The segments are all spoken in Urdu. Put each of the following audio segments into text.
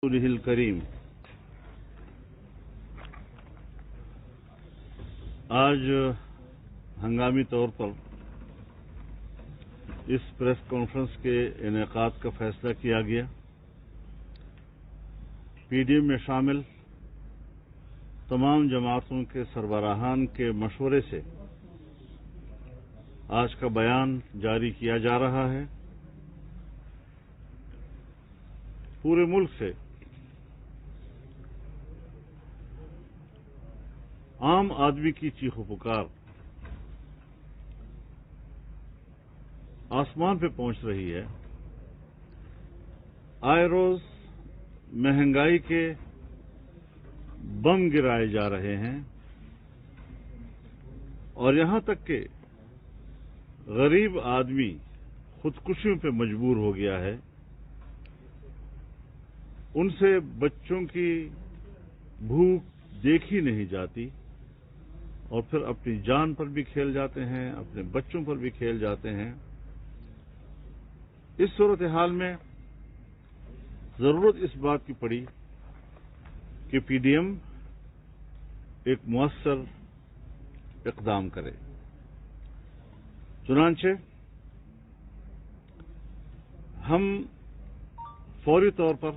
رسوله الکریم۔ آج ہنگامی طور پر اس پریس کانفرنس کے انعقاد کا فیصلہ کیا گیا۔ پی ڈی ایم میں شامل تمام جماعتوں کے سربراہان کے مشورے سے آج کا بیان جاری کیا جا رہا ہے۔ پورے ملک سے عام آدمی کی چیخ و پکار آسمان پہ پہنچ رہی ہے۔ آئے روز مہنگائی کے بم گرائے جا رہے ہیں اور یہاں تک کہ غریب آدمی خودکشیوں پہ مجبور ہو گیا ہے۔ ان سے بچوں کی بھوک دیکھی نہیں جاتی اور پھر اپنی جان پر بھی کھیل جاتے ہیں، اپنے بچوں پر بھی کھیل جاتے ہیں۔ اس صورتحال میں ضرورت اس بات کی پڑی کہ پی ڈی ایم ایک مؤثر اقدام کرے۔ چنانچہ ہم فوری طور پر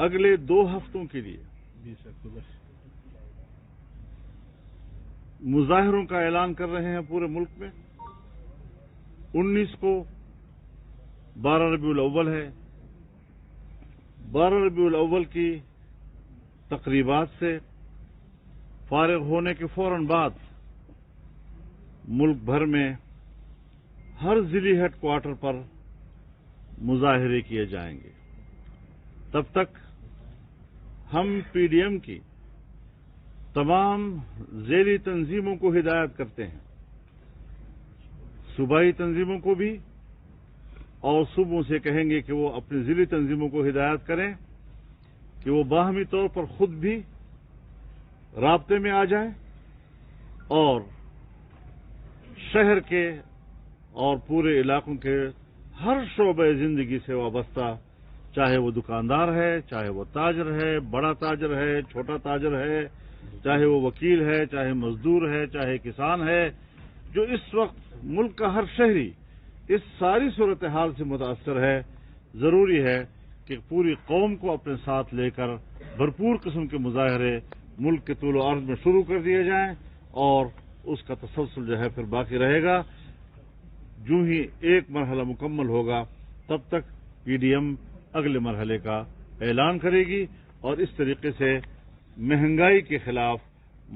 اگلے 2 ہفتوں کے لیے 20 اکتوبر مظاہروں کا اعلان کر رہے ہیں پورے ملک میں۔ 19 کو 12 ربیع الاول ہے۔ 12 ربیع الاول کی تقریبات سے فارغ ہونے کے فوراً بعد ملک بھر میں ہر ضلعی ہیڈ کوارٹر پر مظاہرے کیے جائیں گے۔ تب تک ہم پی ڈی ایم کی تمام ذیلی تنظیموں کو ہدایت کرتے ہیں، صوبائی تنظیموں کو بھی، اور صوبوں سے کہیں گے کہ وہ اپنی ضلعی تنظیموں کو ہدایت کریں کہ وہ باہمی طور پر خود بھی رابطے میں آ جائیں اور شہر کے اور پورے علاقوں کے ہر شعبہ زندگی سے وابستہ، چاہے وہ دکاندار ہے، چاہے وہ تاجر ہے، بڑا تاجر ہے، چھوٹا تاجر ہے، چاہے وہ وکیل ہے، چاہے مزدور ہے، چاہے کسان ہے، جو اس وقت ملک کا ہر شہری اس ساری صورتحال سے متاثر ہے۔ ضروری ہے کہ پوری قوم کو اپنے ساتھ لے کر بھرپور قسم کے مظاہرے ملک کے طول و عرض میں شروع کر دیے جائیں اور اس کا تسلسل جو ہے پھر باقی رہے گا۔ جو ہی ایک مرحلہ مکمل ہوگا تب تک پی ڈی ایم اگلے مرحلے کا اعلان کرے گی اور اس طریقے سے مہنگائی کے خلاف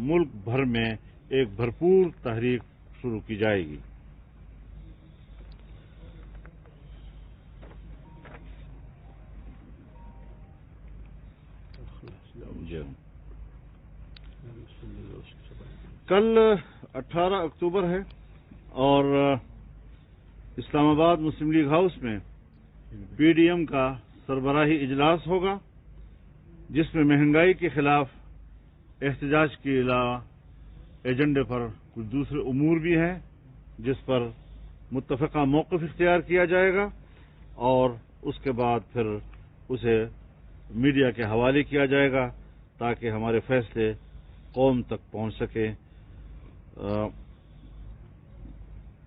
ملک بھر میں ایک بھرپور تحریک شروع کی جائے گی۔ کل 18 اکتوبر ہے اور اسلام آباد مسلم لیگ ہاؤس میں پی ڈی ایم کا سربراہی اجلاس ہوگا، جس میں مہنگائی کے خلاف احتجاج کے علاوہ ایجنڈے پر کچھ دوسرے امور بھی ہیں جس پر متفقہ موقف اختیار کیا جائے گا اور اس کے بعد پھر اسے میڈیا کے حوالے کیا جائے گا تاکہ ہمارے فیصلے قوم تک پہنچ سکیں۔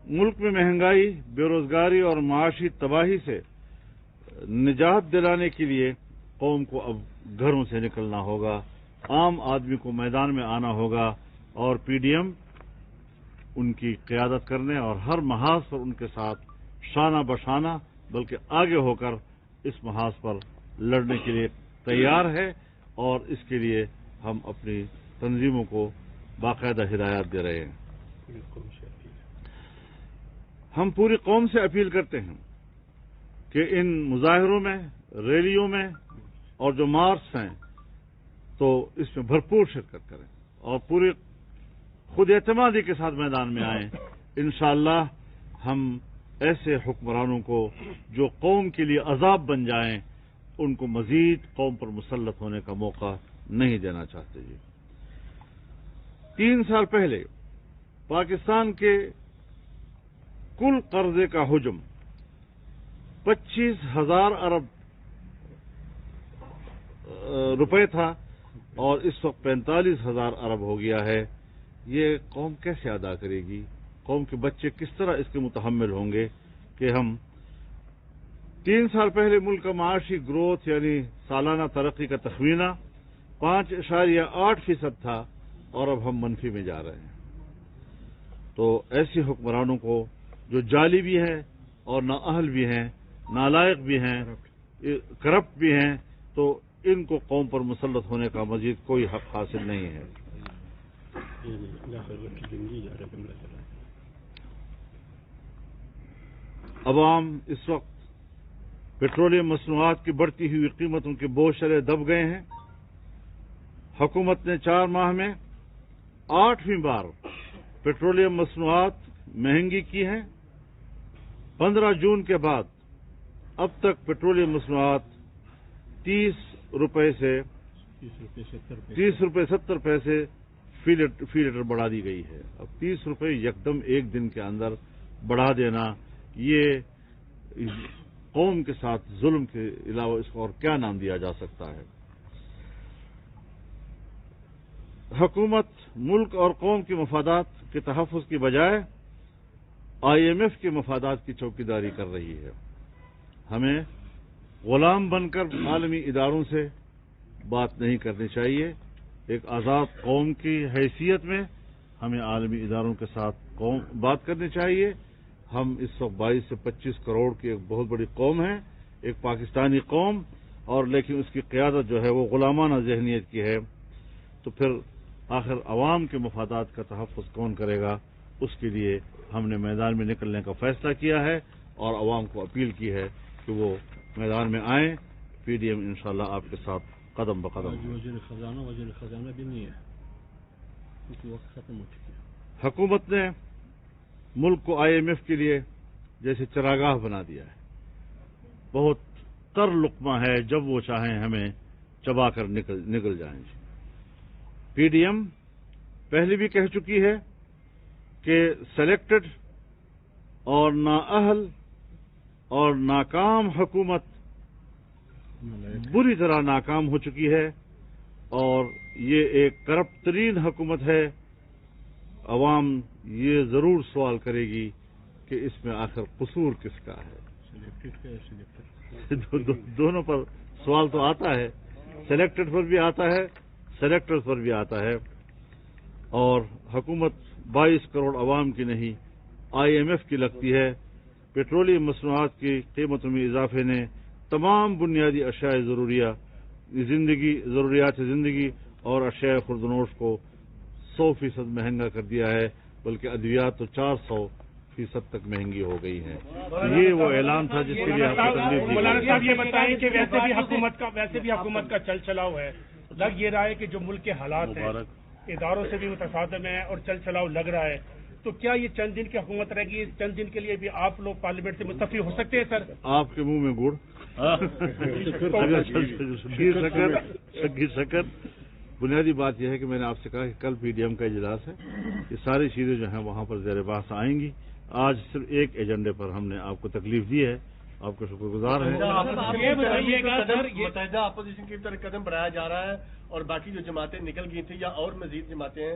ملک میں مہنگائی، بے روزگاری اور معاشی تباہی سے نجات دلانے کے لیے قوم کو اب گھروں سے نکلنا ہوگا، عام آدمی کو میدان میں آنا ہوگا اور پی ڈی ایم ان کی قیادت کرنے اور ہر محاذ پر ان کے ساتھ شانہ بشانہ بلکہ آگے ہو کر اس محاذ پر لڑنے کے لیے تیار ہے اور اس کے لیے ہم اپنی تنظیموں کو باقاعدہ ہدایات دے رہے ہیں۔ ہم پوری قوم سے اپیل کرتے ہیں کہ ان مظاہروں میں، ریلیوں میں اور جو مارچ ہیں تو اس میں بھرپور شرکت کریں اور پوری خود اعتمادی کے ساتھ میدان میں آئیں۔ انشاءاللہ ہم ایسے حکمرانوں کو جو قوم کے لیے عذاب بن جائیں ان کو مزید قوم پر مسلط ہونے کا موقع نہیں دینا چاہتے۔ 3 سال پہلے پاکستان کے کل قرضے کا حجم 25,000 ارب روپے تھا اور اس وقت 45,000 ارب ہو گیا ہے. یہ قوم کیسے ادا کرے گی؟ قوم کے بچے کس طرح اس کے متحمل ہوں گے کہ ہم 3 سال پہلے ملک کا معاشی گروتھ یعنی سالانہ ترقی کا تخمینہ 5.8% تھا اور اب ہم منفی میں جا رہے ہیں. تو ایسی حکمرانوں کو جو جعلی بھی ہیں اور نااہل بھی ہیں، نالائق بھی ہیں، کرپٹ بھی ہیں، تو ان کو قوم پر مسلط ہونے کا مزید کوئی حق حاصل نہیں ہے. عوام اس وقت پیٹرولیم مصنوعات کی بڑھتی ہوئی قیمتوں کے بوجھ تلے دب گئے ہیں. حکومت نے 4 ماہ میں 8ویں بار پیٹرولیم مصنوعات مہنگی کی ہیں. 15 جون کے بعد اب تک پیٹرولیم مصنوعات 30 روپے سے 30 روپے 70 پیسے فی لیٹر بڑھا دی گئی ہے. اب 30 روپے یکدم ایک دن کے اندر بڑھا دینا، یہ قوم کے ساتھ ظلم کے علاوہ اس کو اور کیا نام دیا جا سکتا ہے؟ حکومت ملک اور قوم کے مفادات کے تحفظ کی بجائے IMF کے مفادات کی چوکیداری کر رہی ہے. ہمیں غلام بن کر عالمی اداروں سے بات نہیں کرنی چاہیے. ایک آزاد قوم کی حیثیت میں ہمیں عالمی اداروں کے ساتھ بات کرنی چاہیے. ہم اس وقت 22 سے 25 کروڑ کی ایک بہت بڑی قوم ہے، ایک پاکستانی قوم، اور لیکن اس کی قیادت جو ہے وہ غلامانہ ذہنیت کی ہے. تو پھر آخر عوام کے مفادات کا تحفظ کون کرے گا؟ اس کے لیے ہم نے میدان میں نکلنے کا فیصلہ کیا ہے اور عوام کو اپیل کی ہے کہ وہ میدان میں آئیں. PDM انشاءاللہ آپ کے ساتھ قدم بقدم. وزیر خزانہ بھی نہیں ہے کیونکہ وقت ختم ہو چکی ہے. حکومت نے ملک کو IMF کے لیے جیسے چراگاہ بنا دیا ہے. بہت تر لقمہ ہے، جب وہ چاہیں ہمیں چبا کر نکل جائیں. PDM پہلے بھی کہہ چکی ہے کہ سلیکٹڈ اور نااہل اور ناکام حکومت بری طرح ناکام ہو چکی ہے اور یہ ایک کرپٹ ترین حکومت ہے. عوام یہ ضرور سوال کرے گی کہ اس میں آخر قصور کس کا ہے. دونوں پر سوال تو آتا ہے، سلیکٹڈ پر بھی آتا ہے، سلیکٹر پر بھی آتا ہے. اور حکومت 22 کروڑ عوام کی نہیں IMF کی لگتی ہے. پیٹرولیم مصنوعات کی قیمتوں میں اضافے نے تمام بنیادی اشیاء ضروریات زندگی اور اشیاء خوردنوش کو 100% مہنگا کر دیا ہے، بلکہ ادویات تو 400% تک مہنگی ہو گئی ہیں. یہ وہ اعلان تھا جس کے لیے آپ کو تکلیف دی. مولانا صاحب یہ بتائیں کہ ویسے بھی حکومت کا چل چلاؤ ہے. لگ یہ رہا ہے کہ جو ملک کے حالات ہیں اداروں سے بھی متصادم ہے اور چل چلاؤ لگ رہا ہے، تو کیا یہ چند دن کی حکومت رہے گی؟ چند دن کے لیے بھی آپ لوگ پارلیمنٹ سے مستعفی ہو سکتے ہیں سر؟ آپ کے منہ میں گڑ شکر. بنیادی بات یہ ہے کہ میں نے آپ سے کہا کہ کل PDM کا اجلاس ہے، یہ ساری چیزیں جو ہیں وہاں پر زیر بحث آئیں گی. آج صرف ایک ایجنڈے پر ہم نے آپ کو تکلیف دی ہے، آپ کا شکر گزار ہیں. متحدہ اپوزیشن کی طرف قدم بڑھایا جا رہا ہے اور باقی جو جماعتیں نکل گئی تھیں یا اور مزید جماعتیں ہیں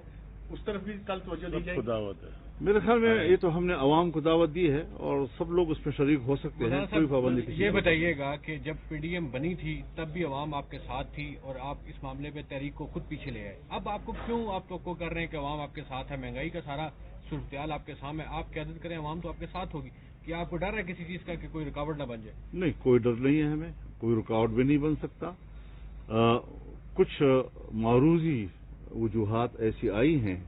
اس طرف بھی کل توجہ دی جائے گی. میرے خیال میں یہ تو ہم نے عوام کو دعوت دی ہے اور سب لوگ اس میں شریک ہو سکتے ہیں، کوئی پابندی نہیں. یہ بتائیے گا کہ جب PDM بنی تھی تب بھی عوام آپ کے ساتھ تھی اور آپ اس معاملے پہ تحریک کو خود پیچھے لے آئے. اب آپ کو کیوں آپ توقع کر رہے ہیں کہ عوام آپ کے ساتھ ہے؟ مہنگائی کا سارا صورتحال آپ کے سامنے، آپ قیادت کریں، عوام تو آپ کے ساتھ ہوگی. کیا آپ کو ڈر ہے کسی چیز کا کہ کوئی رکاوٹ نہ بن جائے؟ نہیں، کوئی ڈر نہیں ہے، ہمیں کوئی رکاوٹ بھی نہیں بن سکتا. کچھ معروضی وجوہات ایسی آئی ہیں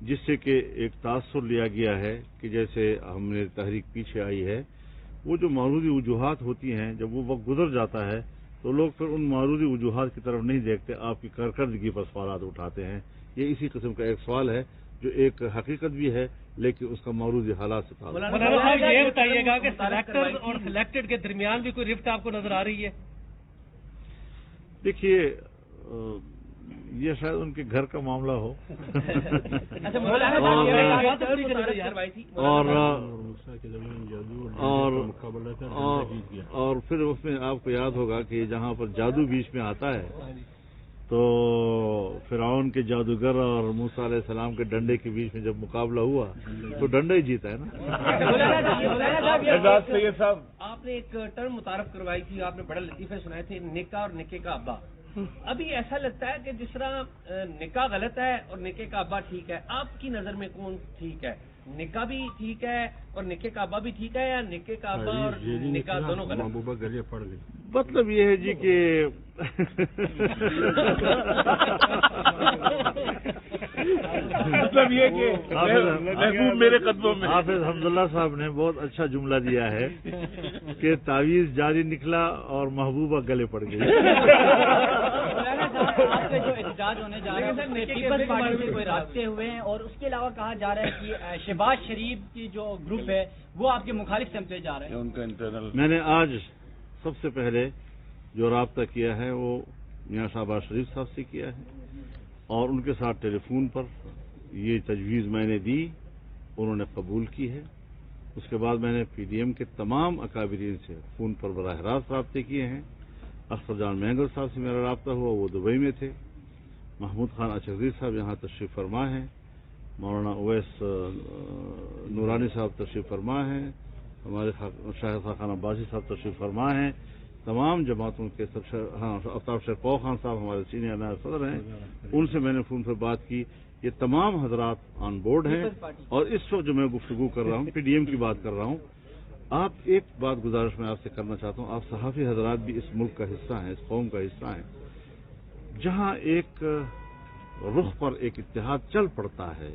جس سے کہ ایک تاثر لیا گیا ہے کہ جیسے ہم نے تحریک پیچھے آئی ہے. وہ جو معروضی وجوہات ہوتی ہیں جب وہ وقت گزر جاتا ہے تو لوگ پھر ان معروضی وجوہات کی طرف نہیں دیکھتے، آپ کی کارکردگی پر سوالات اٹھاتے ہیں. یہ اسی قسم کا ایک سوال ہے جو ایک حقیقت بھی ہے لیکن اس کا معروضی حالات سے تعلق. مولانا صاحب یہ بتائیے گا کہ سلیکٹر اور سلیکٹڈ کے درمیان بھی کوئی رفت آپ کو نظر آ رہی ہے؟ دیکھیے، یہ شاید ان کے گھر کا معاملہ ہو. اور پھر اس میں آپ کو یاد ہوگا کہ جہاں پر جادو بیچ میں آتا ہے تو فرعون کے جادوگر اور موسیٰ علیہ السلام کے ڈنڈے کے بیچ میں جب مقابلہ ہوا تو ڈنڈا ہی جیتا ہے نا. آپ نے ایک ٹرم متعارف کروائی تھی, آپ نے بڑے لطیفے سنائے تھے, نکاح اور نکے کا ابا. ابھی ایسا لگتا ہے کہ جس طرح نکاح غلط ہے اور نکے کا ابا ٹھیک ہے, آپ کی نظر میں کون ٹھیک ہے؟ نکاح بھی ٹھیک ہے اور نکے کا ابا بھی ٹھیک ہے, یا نکے کا ابا اور نکاح دونوں غلط؟ محبوبہ گلے پڑ گئی. مطلب یہ ہے جی کہ مطلب یہ کہ محبوب میرے قدموں میں. حافظ حمداللہ صاحب نے بہت اچھا جملہ دیا ہے کہ تعویذ جاری نکلا اور محبوبہ گلے پڑ گئی. آپ کے جو احتجاج ہونے جا رہے ہیں پیپلز پارٹی سے کوئی رابطے ہوئے ہیں, اور اس کے علاوہ کہا جا رہا ہے کہ شہباز شریف کی جو گروپ ہے وہ آپ کے مخالف سمتے جا رہے ہیں. ان کا انٹرنل. میں نے آج سب سے پہلے جو رابطہ کیا ہے وہ میاں شہباز شریف صاحب سے کیا ہے, اور ان کے ساتھ ٹیلی فون پر یہ تجویز میں نے دی, انہوں نے قبول کی ہے. اس کے بعد میں نے پی ڈی ایم کے تمام اکابرین سے فون پر براہ راست رابطے کیے ہیں. اختر جان مہنگر صاحب سے میرا رابطہ ہوا, وہ دبئی میں تھے. محمود خان اچغری صاحب یہاں تشریف فرما ہیں. مولانا اویس نورانی صاحب تشریف فرما ہیں. ہمارے شاہد خاقان عباسی صاحب تشریف فرما ہیں. تمام جماعتوں کے آفتاب شیخ خان صاحب ہمارے سینئر نائب صدر ہیں, ان سے میں نے فون پر بات کی. یہ تمام حضرات آن بورڈ ہیں, اور اس وقت جو میں گفتگو کر رہا ہوں پی ڈی ایم کی بات کر رہا ہوں. آپ ایک بات گزارش میں آپ سے کرنا چاہتا ہوں, آپ صحافی حضرات بھی اس ملک کا حصہ ہیں, اس قوم کا حصہ ہیں. جہاں ایک رخ پر ایک اتحاد چل پڑتا ہے,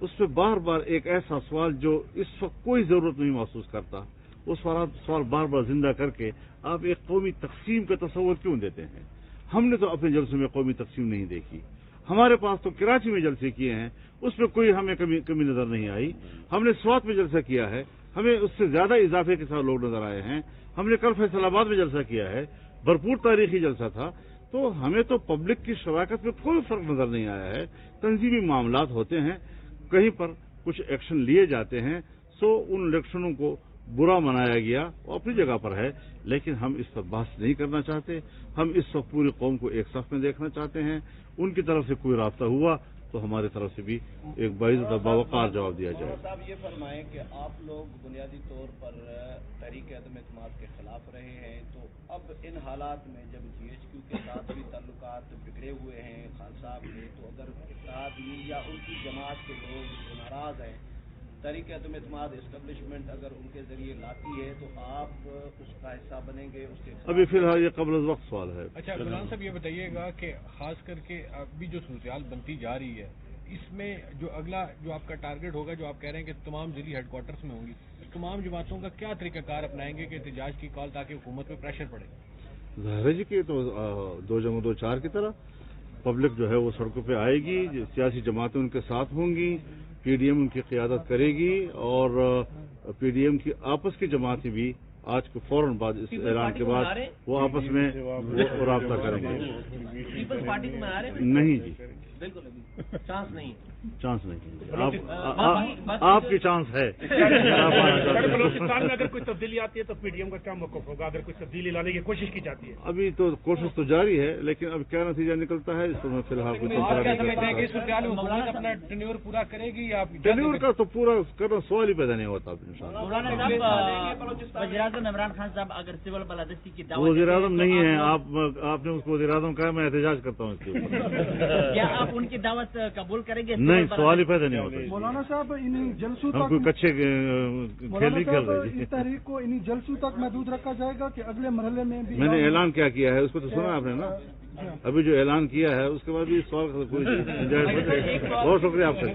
اس پہ بار بار ایک ایسا سوال جو اس وقت کوئی ضرورت نہیں محسوس کرتا, اس سوال بار بار زندہ کر کے آپ ایک قومی تقسیم کا تصور کیوں دیتے ہیں؟ ہم نے تو اپنے جلسے میں قومی تقسیم نہیں دیکھی. ہمارے پاس تو کراچی میں جلسے کیے ہیں, اس میں کوئی ہمیں کمی نظر نہیں آئی. ہم نے سوات میں جلسہ کیا ہے, ہمیں اس سے زیادہ اضافے کے ساتھ لوگ نظر آئے ہیں. ہم نے کل فیصل آباد میں جلسہ کیا ہے, بھرپور تاریخی جلسہ تھا. تو ہمیں تو پبلک کی شراکت میں کوئی فرق نظر نہیں آیا ہے. تنظیمی معاملات ہوتے ہیں, کہیں پر کچھ ایکشن لیے جاتے ہیں, سو ان ایکشنوں کو برا منایا گیا, وہ اپنی جگہ پر ہے, لیکن ہم اس پر بحث نہیں کرنا چاہتے. ہم اس وقت پوری قوم کو ایک صف میں دیکھنا چاہتے ہیں. ان کی طرف سے کوئی رابطہ ہوا تو ہماری طرف سے بھی ایک باعزت اور باوقار جواب دیا جائے. صاحب یہ فرمائیں کہ آپ لوگ بنیادی طور پر تحریک عدم اعتماد کے خلاف رہے ہیں, تو اب ان حالات میں جب جی ایچ کیو کے ساتھ بھی تعلقات بگڑے ہوئے ہیں خان صاحب کے, تو اگر اتحاد یا ان کی جماعت کے لوگ جو ناراض ہیں, تحریک عدم اعتماد اسٹیبلشمنٹ اگر ان کے ذریعے لاتی ہے تو آپ اس کا حصہ بنیں گے؟ اس کے ابھی فی الحال یہ قبل از وقت سوال ہے. اچھا غلام صاحب یہ بتائیے گا کہ خاص کر کے ابھی جو صورتحال بنتی جا رہی ہے, اس میں جو اگلا جو آپ کا ٹارگٹ ہوگا, جو آپ کہہ رہے ہیں کہ تمام ضلعی ہیڈ کوارٹرز میں ہوں گی, تمام جماعتوں کا کیا طریقہ کار اپنائیں گے کہ احتجاج کی کال تاکہ حکومت پہ پریشر پڑے؟ ظاہر ہے جی کہ تو 2-4 کی طرح پبلک جو ہے وہ سڑکوں پہ آئے گی, سیاسی جماعتیں ان کے ساتھ ہوں گی, پی ڈی ایم ان کی قیادت کرے گی, اور پی ڈی ایم کی آپس کی جماعتیں بھی آج کے فوراً بعد اس اعلان کے بعد وہ آپس میں رابطہ کریں گے. پیپلز پارٹی کو منا رہے ہیں؟ نہیں جی, بالکل چانس نہیں. چانس نہیں, آپ کی چانس ہے. بلوچستان میں اگر کوئی تبدیلی آتی ہے تو پی ڈی ایم کا کیا موقف ہوگا اگر کوئی تبدیلی لانے کی کوشش کی جاتی ہے؟ ابھی تو کوشش تو جاری ہے, لیکن اب کیا نتیجہ نکلتا ہے اس پر میں فی الحال حکومت اپنا ٹینیور پورا کرے گی یا ٹینیور کا تو پورا کرنا سوال ہی پیدا نہیں ہوتا. وزیر اعظم عمران خان صاحب اگر سول بالادستی کی دعوت, وزیر اعظم نہیں ہے, آپ نے اس کو وزیر اعظم کہا, میں احتجاج کرتا ہوں اس کے اوپر. کیا آپ ان کی دعوت قبول کریں گے؟ نہیں, سوال ہی پیدا نہیں ہوتا. مولانا صاحب انہیں جلسوں ہم کوئی کچے کھیل نہیں کھیل رہے. اس تحریک کو انہیں جلسوں تک محدود رکھا جائے گا کہ اگلے مرحلے میں بھی؟ میں نے اعلان کیا کیا ہے اس کو تو سنا آپ نے نا, ابھی جو اعلان کیا ہے اس کے بعد بھی سوال کوئی. بہت شکریہ آپ سے.